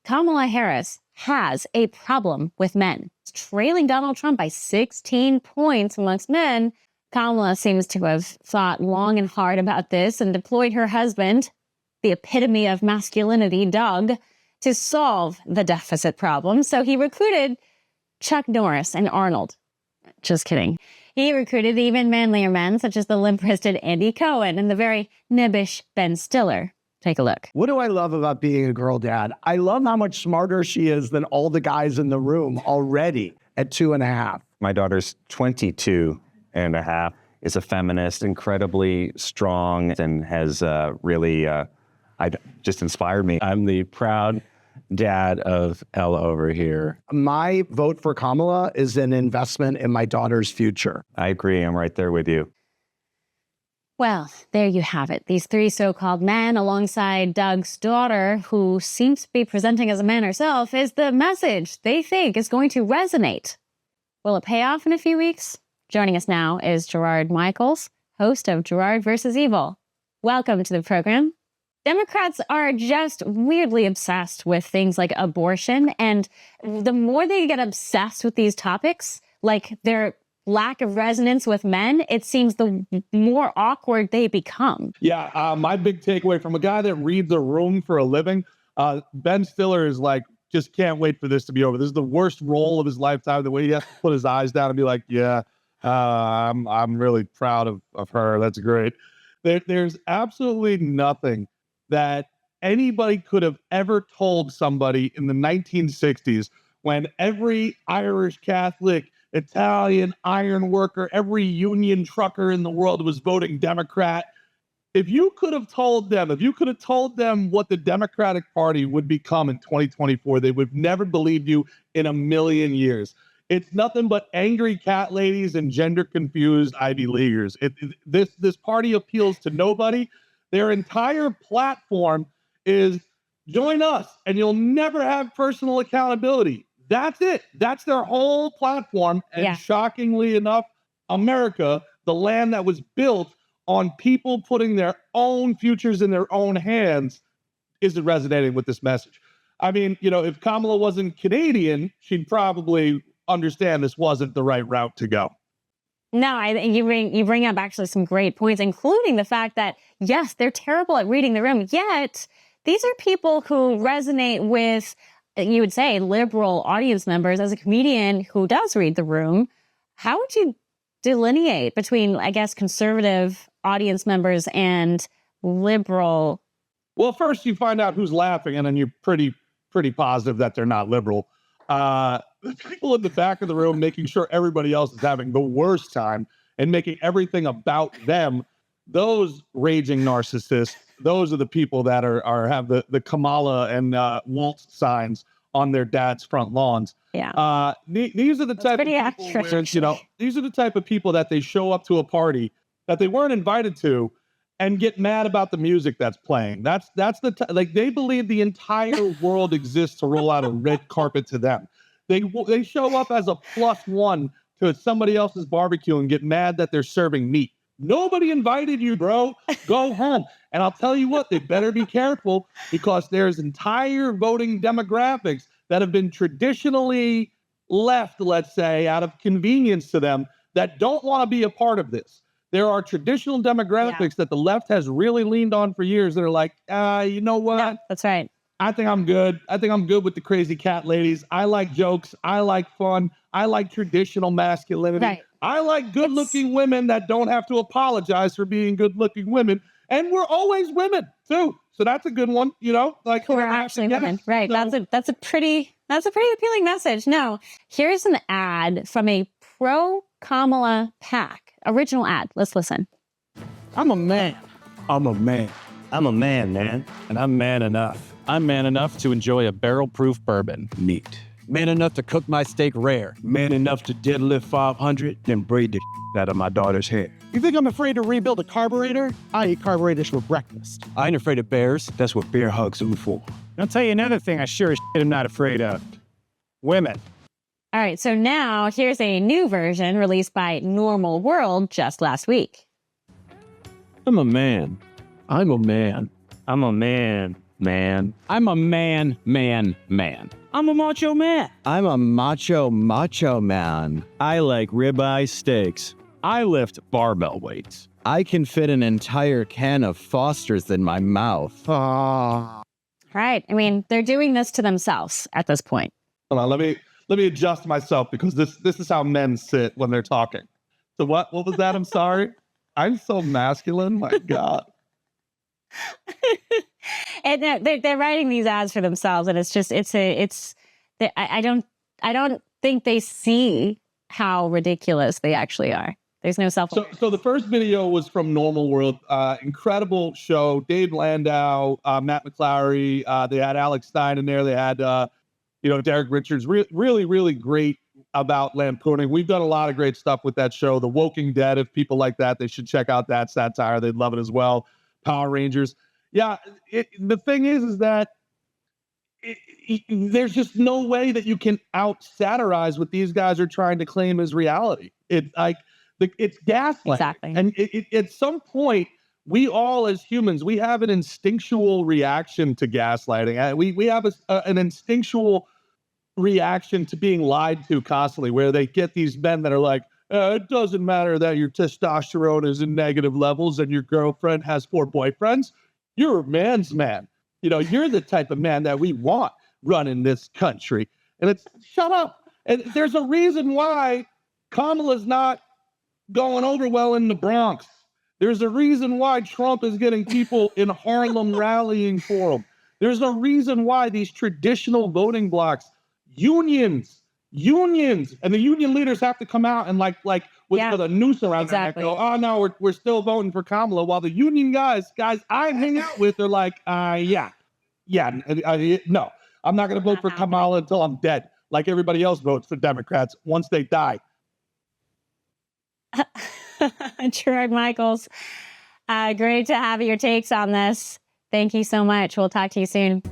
Kamala Harris has a problem with men. Trailing Donald Trump by 16 points amongst men, Kamala seems to have thought long and hard about this and deployed her husband, the epitome of masculinity, Doug, to solve the deficit problem. So he recruited Chuck Norris and Arnold. Just kidding. He recruited even manlier men, such as the limp-wristed Andy Cohen and the very nibbish Ben Stiller. Take a look. What do I love about being a girl dad? I love how much smarter she is than all the guys in the room already at 2.5. My daughter's 22 and a half, is a feminist, incredibly strong, and has really just inspired me. I'm the proud dad of Ella over here. My vote for Kamala is an investment in my daughter's future. I agree. I'm right there with you. Well, there you have it. These three so-called men alongside Doug's daughter, who seems to be presenting as a man herself, is the message they think is going to resonate. Will it pay off in a few weeks? Joining us now is Gerard Michaels, host of Gerard versus Evil. Welcome to the program. Democrats are just weirdly obsessed with things like abortion, and the more they get obsessed with these topics, like their lack of resonance with men, it seems the more awkward they become. Yeah, my big takeaway from a guy that reads a room for a living, Ben Stiller is like, just can't wait for this to be over. This is the worst role of his lifetime, the way he has to put his eyes down and be like, yeah, I'm really proud of her. That's great. There's absolutely nothing that anybody could have ever told somebody in the 1960s when every Irish Catholic, Italian iron worker, every union trucker in the world was voting Democrat. If you could have told them what the Democratic Party would become in 2024, they would have never believed you in a million years. It's nothing but angry cat ladies and gender confused Ivy Leaguers. This party appeals to nobody. Their entire platform is join us and you'll never have personal accountability. That's it. That's their whole platform. And shockingly enough, America, the land that was built on people putting their own futures in their own hands, isn't resonating with this message. I mean, if Kamala wasn't Canadian, she'd probably understand this wasn't the right route to go. No, I think you bring up actually some great points, including the fact that, yes, they're terrible at reading the room, yet these are people who resonate with, you would say, liberal audience members. As a comedian who does read the room, how would you delineate between, I guess, conservative audience members and liberal? Well, first you find out who's laughing, and then you're pretty positive that they're not liberal. The people in the back of the room making sure everybody else is having the worst time and making everything about them, those raging narcissists, those are the people that have the Kamala and Waltz signs on their dad's front lawns. Yeah. These are the type of people where, these are the type of people that they show up to a party that they weren't invited to and get mad about the music that's playing. That's like they believe the entire world exists to roll out a red carpet to them. They show up as a +1 to somebody else's barbecue and get mad that they're serving meat. Nobody invited you, bro. Go home. And I'll tell you what, they better be careful, because there's entire voting demographics that have been traditionally left, let's say, out of convenience to them, that don't want to be a part of this. There are traditional demographics that the left has really leaned on for years that are like, you know what? Yeah, that's right. I think I'm good. I think I'm good with the crazy cat ladies. I like jokes. I like fun. I like traditional masculinity. Right. I like good-looking women that don't have to apologize for being good-looking women. And we're always women too. So that's a good one, like we're actually women. Right. So, that's a pretty appealing message. No, here's an ad from a pro-Kamala PAC. Original ad. Let's listen. I'm a man. I'm a man. I'm a man, man. And I'm man enough. I'm man enough to enjoy a barrel-proof bourbon. Neat. Man enough to cook my steak rare. Man enough to deadlift 500, then braid the out of my daughter's hair. You think I'm afraid to rebuild a carburetor? I eat carburetors for breakfast. I ain't afraid of bears. That's what bear hugs are for. I'll tell you another thing I sure as shit am not afraid of. Women. All right, so now here's a new version released by Normal World just last week. I'm a man. I'm a man. I'm a man. man. I'm a man. I'm a macho man. I'm a macho man. I like ribeye steaks. I lift barbell weights. I can fit an entire can of Foster's in my mouth. Right. I mean, they're doing this to themselves at this point. Hold on, let me adjust myself because this is how men sit when they're talking. So what was that? I'm sorry. I'm so masculine. My God. And they're writing these ads for themselves, and I don't think they see how ridiculous they actually are. There's no self. So the first video was from Normal World. Incredible show. Dave Landau, Matt McClary. They had Alex Stein in there. They had Derek Richards. Really, really great about lampooning. We've done a lot of great stuff with that show. The Woking Dead. If people like that, they should check out that satire. They'd love it as well. Power Rangers. Yeah. The thing is that there's just no way that you can out satirize what these guys are trying to claim as reality. It's gaslighting. Exactly. And at some point, we all as humans, we have an instinctual reaction to gaslighting. We have an instinctual reaction to being lied to constantly, where they get these men that are like, it doesn't matter that your testosterone is in negative levels and your girlfriend has 4 boyfriends. You're a man's man. You're the type of man that we want running this country. And it's shut up. And there's a reason why Kamala's not going over well in the Bronx. There's a reason why Trump is getting people in Harlem rallying for him. There's a reason why these traditional voting blocks, unions, and the union leaders have to come out and with a noose around their neck go, oh no, we're still voting for Kamala, while the union guys I hang out with are like, no, I'm not going to vote for Kamala until I'm dead, like everybody else votes for Democrats once they die. Gerard Michaels, great to have your takes on this. Thank you so much. We'll talk to you soon.